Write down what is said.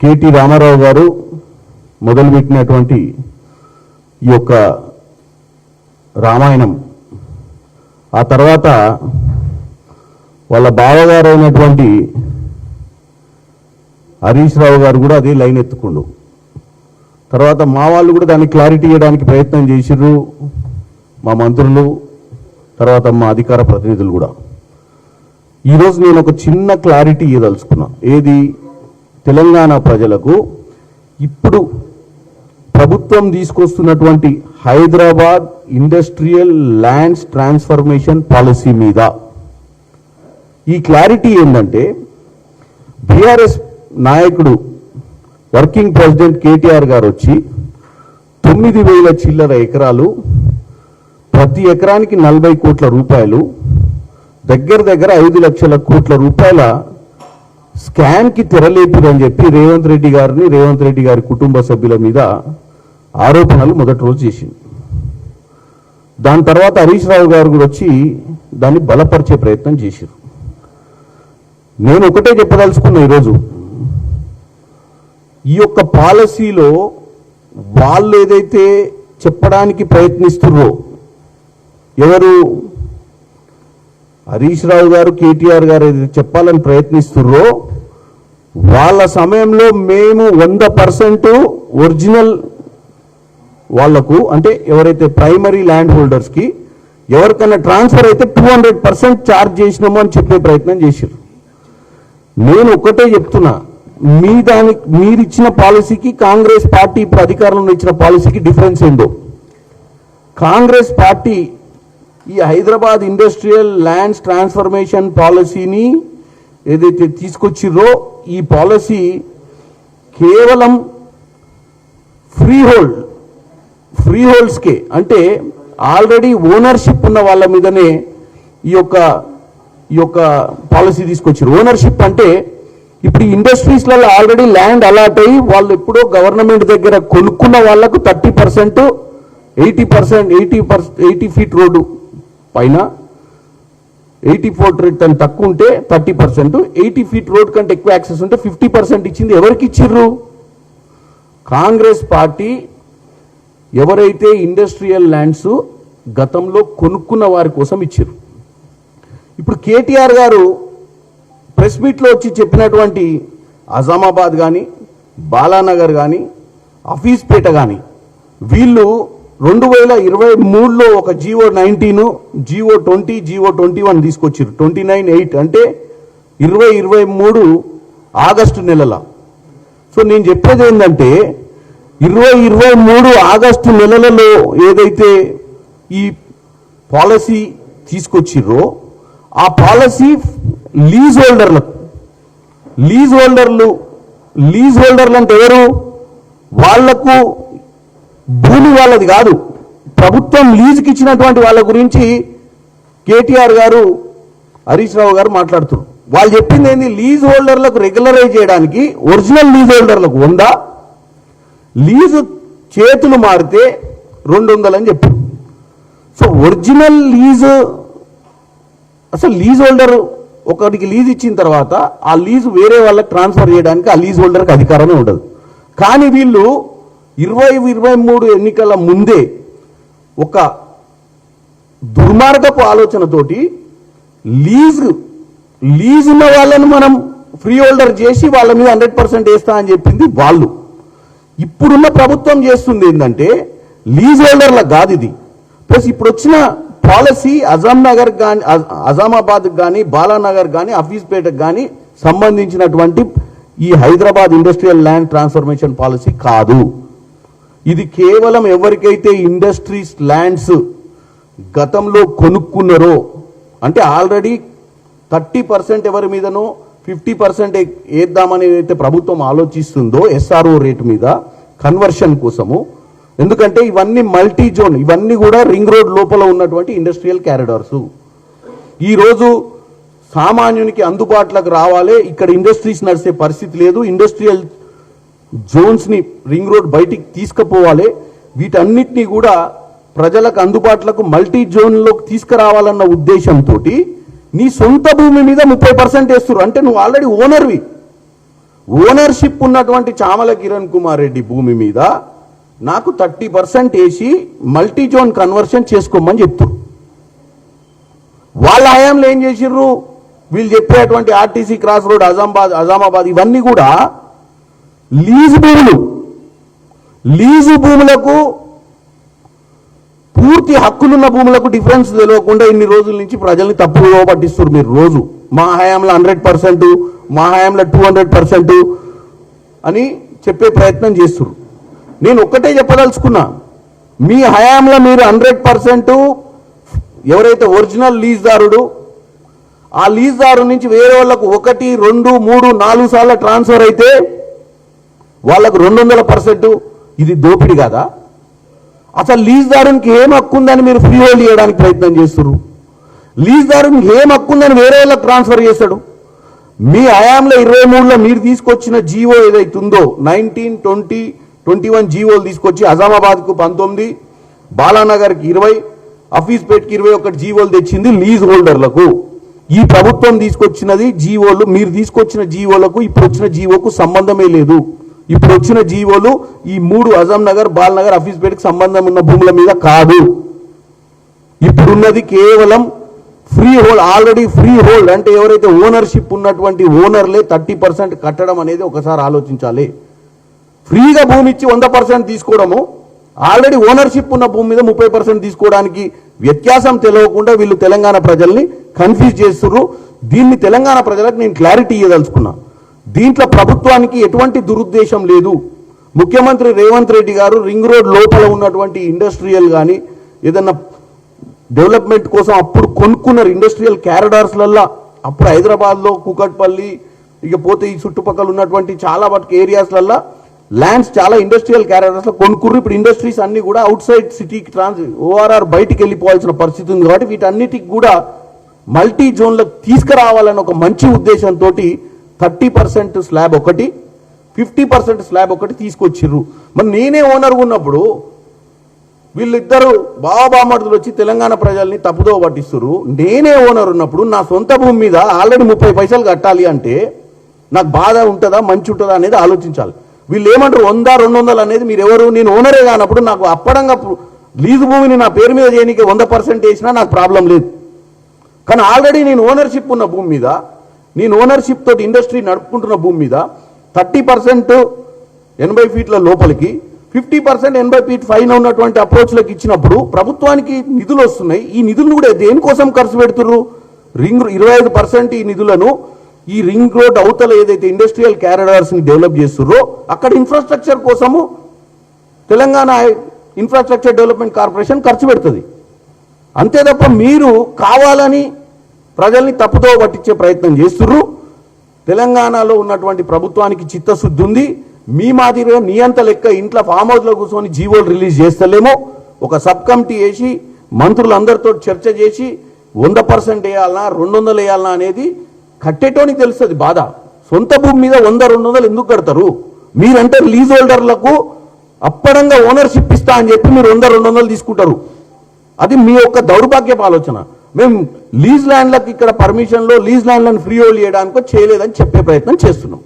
KT Ramarao గారు మొదలుపెట్టినటువంటి ఈ యొక్క రామాయణం, ఆ తర్వాత వాళ్ళ బావగారు అయినటువంటి హరీష్ రావు గారు కూడా అదే లైన్ ఎత్తుకుండు. తర్వాత మా వాళ్ళు కూడా దాన్ని క్లారిటీ ఇవ్వడానికి ప్రయత్నం చేసిర్రు, మా మంత్రులు, తర్వాత మా అధికార ప్రతినిధులు కూడా. ఈరోజు నేను ఒక చిన్న క్లారిటీ ఇవ్వదలుచుకున్నా. ఏది? తెలంగాణ ప్రజలకు ఇప్పుడు ప్రభుత్వం తీసుకొస్తున్నటువంటి Hyderabad industrial lands transformation policy మీద ఈ క్లారిటీ ఏంటంటే, బీఆర్ఎస్ నాయకుడు వర్కింగ్ ప్రెసిడెంట్ కేటీఆర్ గారు వచ్చి 9,000 చిల్లర ఎకరాలు, ప్రతి ఎకరానికి 40 కోట్ల రూపాయలు, దగ్గర 5 లక్షల కోట్ల రూపాయల స్కామ్కి తెరలేపిరని చెప్పి రేవంత్ రెడ్డి గారి కుటుంబ సభ్యుల మీద ఆరోపణలు మొదటి రోజు చేసింది. దాని తర్వాత హరీష్ రావు గారు కూడా వచ్చి దాన్ని బలపరిచే ప్రయత్నం చేశారు. నేను ఒకటే చెప్పదలుచుకున్నా, ఈరోజు ఈ యొక్క పాలసీలో వాళ్ళు ఏదైతే చెప్పడానికి ప్రయత్నిస్తున్నారో, ఎవరు హరీష్ రావు గారు, కేటీఆర్ గారు ఏదైతే చెప్పాలని ప్రయత్నిస్తున్నారో, వాళ్ళ సమయంలో మేము 100% ఒరిజినల్ వాళ్లకు, అంటే ఎవరైతే ప్రైమరీ ల్యాండ్ హోల్డర్స్కి ఎవరికైనా ట్రాన్స్ఫర్ అయితే 200% ఛార్జ్ చేసినామో అని చెప్పే ప్రయత్నం చేశారు. నేను ఒకటే చెప్తున్నా, మీరిచ్చిన పాలసీకి కాంగ్రెస్ పార్టీ ఇప్పుడు అధికారంలో ఇచ్చిన పాలసీకి డిఫరెన్స్ ఏందో. కాంగ్రెస్ పార్టీ ఈ హైదరాబాద్ ఇండస్ట్రియల్ ల్యాండ్స్ ట్రాన్స్ఫర్మేషన్ పాలసీని ఏదైతే తీసుకొచ్చిర్రో, ఈ పాలసీ కేవలం ఫ్రీ హోల్డ్స్కే, అంటే ఆల్రెడీ ఓనర్షిప్ ఉన్న వాళ్ళ మీదనే ఈ యొక్క పాలసీ తీసుకొచ్చారు. ఓనర్షిప్ అంటే ఇప్పుడు ఇండస్ట్రీస్లలో ఆల్రెడీ ల్యాండ్ అలాట్ అయ్యి వాళ్ళు ఎప్పుడో గవర్నమెంట్ దగ్గర కొనుక్కున్న వాళ్లకు 30%, 80 ఫీట్ రోడ్డు పైన 84 టన్ తక్కువ ఉంటే 30%, 80 ఫీట్ రోడ్ కంటే ఎక్కువ యాక్సెస్ ఉంటే 50% ఇచ్చింది. ఎవరికి ఇచ్చిర్రు? కాంగ్రెస్ పార్టీ ఎవరైతే ఇండస్ట్రియల్ ల్యాండ్స్ గతంలో కొనుక్కున్న వారి కోసం ఇచ్చారు. ఇప్పుడు కేటీఆర్ గారు ప్రెస్ మీట్లో వచ్చి చెప్పినటువంటి అజామాబాద్ కానీ, బాలానగర్ కానీ, హఫీజ్పేట కానీ, వీళ్ళు 2023లో ఒక GO-19, GO-20, GO-21 తీసుకొచ్చారు. 29/8 అంటే 2023 ఆగస్టు నెలల. సో నేను చెప్పేది ఏంటంటే, 2023 ఆగస్టు నెలలలో ఏదైతే ఈ పాలసీ తీసుకొచ్చిర్రో, ఆ పాలసీ లీజ్ హోల్డర్లు అంటే ఎవరు? వాళ్లకు భూమి వాళ్ళది కాదు, ప్రభుత్వం లీజుకి ఇచ్చినటువంటి వాళ్ళ గురించి కేటీఆర్ గారు, హరీష్ రావు గారు మాట్లాడుతున్నారు. వాళ్ళు చెప్పింది ఏంది? లీజ్ హోల్డర్లకు రెగ్యులరైజ్ చేయడానికి ఒరిజినల్ లీజ్ హోల్డర్లకు 100, లీజు చేతులు మారితే 200 అని చెప్పారు. సో ఒరిజినల్ లీజు, అసలు లీజ్ హోల్డర్ ఒకరికి లీజ్ ఇచ్చిన తర్వాత ఆ లీజు వేరే వాళ్ళకి ట్రాన్స్ఫర్ చేయడానికి ఆ లీజ్ హోల్డర్కి అధికారమే ఉండదు. కానీ వీళ్ళు 2023 ఎన్నికల ముందే ఒక దుర్మార్గపు ఆలోచనతోటి లీజ్ ఉన్న వాళ్ళని మనం ఫ్రీ హోల్డర్ చేసి వాళ్ళ మీద 100% వేస్తా అని చెప్పింది వాళ్ళు. ఇప్పుడున్న ప్రభుత్వం చేస్తుంది ఏంటంటే లీజ్ హోల్డర్లకు కాదు ఇది. ప్లస్ ఇప్పుడు వచ్చిన పాలసీ అజామాబాద్ కానీ, బాలానగర్ కానీ, హఫీజ్పేటకు కానీ సంబంధించినటువంటి ఈ Hyderabad industrial land transformation policy కాదు. ఇది కేవలం ఎవరికైతే ఇండస్ట్రీస్ ల్యాండ్స్ గతంలో కొనుక్కున్నారో, అంటే ఆల్రెడీ 30% ఎవరి మీదనో 50% వేద్దామని అయితే ప్రభుత్వం ఆలోచిస్తుందో SRO రేటు మీద కన్వర్షన్ కోసము. ఎందుకంటే ఇవన్నీ మల్టీ జోన్, ఇవన్నీ కూడా రింగ్ రోడ్ లోపల ఉన్నటువంటి ఇండస్ట్రియల్ క్యారిడార్స్. ఈరోజు సామాన్యునికి అందుబాటులోకి రావాలి, ఇక్కడ ఇండస్ట్రీస్ నడిచే పరిస్థితి లేదు, ఇండస్ట్రియల్ జోన్స్ని రింగ్ రోడ్ బయటికి తీసుకుపోవాలి, వీటన్నిటినీ కూడా ప్రజలకు అందుబాటులోకి మల్టీ జోన్లోకి తీసుకురావాలన్న ఉద్దేశంతో నీ సొంత భూమి మీద 30% వేస్తున్నారు. అంటే నువ్వు ఆల్రెడీ ఓనర్షిప్ ఉన్నటువంటి చామల కిరణ్ కుమార్ రెడ్డి భూమి మీద నాకు 30% వేసి మల్టీ జోన్ కన్వర్షన్ చేసుకోమని చెప్తారు. వాళ్ళ హయాంలో ఏం చేసిర్రు? వీళ్ళు చెప్పేటువంటి ఆర్టీసీ క్రాస్ రోడ్ అజామాబాద్ ఇవన్నీ కూడా లీజు భూములకు పూర్తి హక్కులున్న భూములకు డిఫరెన్స్ తెలియకుండా ఇన్ని రోజుల నుంచి ప్రజల్ని తప్పుగా పట్టిస్తారు. మీరు రోజు మా హయాంలో 100%, మా హయాంలో 200% అని చెప్పే ప్రయత్నం చేస్తారు. నేను ఒక్కటే చెప్పదలుచుకున్నా, మీ హయాంలో మీరు 100% ఎవరైతే ఒరిజినల్ లీజ్దారుడు ఆ లీజ్దారు నుంచి వేరే వాళ్ళకు 1, 2, 3, 4 సార్లు ట్రాన్స్ఫర్ అయితే వాళ్ళకు 200%. ఇది దోపిడీ కాదా? అసలు లీజ్దారునికి ఏం హక్కు ఉందని మీరు ఫ్రీ హోల్డ్ చేయడానికి ప్రయత్నం చేస్తారు. లీజ్దారునికి ఏం హక్కు ఉందని వేరే వాళ్ళకి ట్రాన్స్ఫర్ చేస్తాడు. మీ హయాంలో 23లో మీరు తీసుకొచ్చిన జీవో ఏదైతే ఉందో 19, 20, 21 జీవోలు తీసుకొచ్చి అజామాబాద్కు 19, బాలానగర్కి 20, హఫీజ్పేట్కి 21 జీవోలు తెచ్చింది లీజ్ హోల్డర్లకు. ఈ ప్రభుత్వం తీసుకొచ్చినది జీవోలు, మీరు తీసుకొచ్చిన జీవోలకు ఇప్పుడు వచ్చిన జీవోకు సంబంధమే లేదు. ఇప్పుడు వచ్చిన జీవోలు ఈ 3 అజం నగర్, బాలనగర్, హఫీజ్పేట్కి సంబంధం ఉన్న భూముల మీద కాదు. ఇప్పుడున్నది కేవలం free hold. Already free hold అంటే ఎవరైతే ఓనర్షిప్ ఉన్నటువంటి ఓనర్లే 30% కట్టడం అనేది ఒకసారి ఆలోచించాలి. ఫ్రీగా భూమి ఇచ్చి 100% తీసుకోవడము, ఆల్రెడీ ఓనర్షిప్ ఉన్న భూమి మీద 30% తీసుకోవడానికి వ్యత్యాసం తెలియకుండా వీళ్ళు తెలంగాణ ప్రజల్ని కన్ఫ్యూజ్ చేస్తున్నారు. దీన్ని తెలంగాణ ప్రజలకు నేను క్లారిటీ ఇవ్వదలుచుకున్నా. దీంట్లో ప్రభుత్వానికి ఎటువంటి దురుద్దేశం లేదు. ముఖ్యమంత్రి రేవంత్ రెడ్డి గారు రింగ్ రోడ్ లోపల ఉన్నటువంటి ఇండస్ట్రియల్ కానీ ఏదన్నా డెవలప్మెంట్ కోసం అప్పుడు కొనుక్కున్నారు. ఇండస్ట్రియల్ క్యారిడార్స్లల్లో అప్పుడు హైదరాబాద్లో కూకట్పల్లి, ఇక పోతే ఈ చుట్టుపక్కల ఉన్నటువంటి చాలా మటుకు ఏరియాస్లల్లో ల్యాండ్స్ చాలా ఇండస్ట్రియల్ క్యారిడార్స్లో కొనుక్కుర్రు. ఇప్పుడు ఇండస్ట్రీస్ అన్ని కూడా అవుట్ సైడ్ సిటీకి ఓఆర్ఆర్ బయటికి వెళ్ళిపోవాల్సిన పరిస్థితి ఉంది. కాబట్టి వీటన్నిటికి కూడా మల్టీ జోన్లకు తీసుకురావాలని ఒక మంచి ఉద్దేశంతో 30% స్లాబ్ ఒకటి, 50% స్లాబ్ ఒకటి తీసుకొచ్చిర్రు. మరి నేనే ఓనర్ ఉన్నప్పుడు వీళ్ళిద్దరు బాబామర్దులు వచ్చి తెలంగాణ ప్రజల్ని తప్పుదో పట్టిస్తారు. నేనే ఓనర్ ఉన్నప్పుడు నా సొంత భూమి మీద ఆల్రెడీ 30 పైసలు కట్టాలి అంటే నాకు బాధ ఉంటుందా, మంచి ఉంటుందా అనేది ఆలోచించాలి. వీళ్ళు ఏమంటారు 100, 200 అనేది మీరు ఎవరు? నేను ఓనరే కానప్పుడు నాకు అప్పడంగా లీజు భూమిని నా పేరు మీద చేయడానికి 100% వేసినా నాకు ప్రాబ్లం లేదు. కానీ ఆల్రెడీ నేను ఓనర్షిప్ ఉన్న భూమి మీద, నేను ఓనర్షిప్ తోటి ఇండస్ట్రీ నడుపుకుంటున్న భూమి మీద 30% 80 ఫీట్ల లోపలికి, 50% 80 ఫీట్ పైన ఉన్నటువంటి అప్రోచ్లకు ఇచ్చినప్పుడు ప్రభుత్వానికి నిధులు వస్తున్నాయి. ఈ నిధులను కూడా దేనికోసం ఖర్చు పెడుతున్నారు? 25% ఈ నిధులను ఈ రింగ్ రోడ్ అవతల ఏదైతే ఇండస్ట్రియల్ క్యారిడార్స్ని డెవలప్ చేస్తున్నారో అక్కడ ఇన్ఫ్రాస్ట్రక్చర్ కోసము తెలంగాణ ఇన్ఫ్రాస్ట్రక్చర్ డెవలప్మెంట్ కార్పొరేషన్ ఖర్చు పెడుతుంది. అంతే తప్ప మీరు కావాలని ప్రజల్ని తప్పుతో పట్టించే ప్రయత్నం చేస్తున్నారు. తెలంగాణలో ఉన్నటువంటి ప్రభుత్వానికి చిత్తశుద్ధి ఉంది. మీ మాదిరిగా నీ అంత లెక్క ఇంట్లో ఫామ్ హౌస్లో కూర్చొని జీవోలు రిలీజ్ చేస్తలేమో. ఒక సబ్ కమిటీ వేసి మంత్రులందరితో చర్చ చేసి 100% వేయాలన్నా 200 వేయాలన్నా అనేది కట్టేటోనికి తెలుస్తుంది బాధ. సొంత భూమి మీద 100, 200 ఎందుకు కడతారు? మీరంటే లీజ్ హోల్డర్లకు అప్పడంగా ఓనర్షిప్ ఇస్తా అని చెప్పి మీరు 100, 200 తీసుకుంటారు. అది మీ యొక్క దౌర్భాగ్యపు ఆలోచన. మేము లీజ్ ల్యాండ్లకు ఇక్కడ పర్మిషన్లో లీజ్ ల్యాండ్లను ఫ్రీ హోల్డ్ చేయడానికో చేయలేదని చెప్పే ప్రయత్నం చేస్తున్నాం.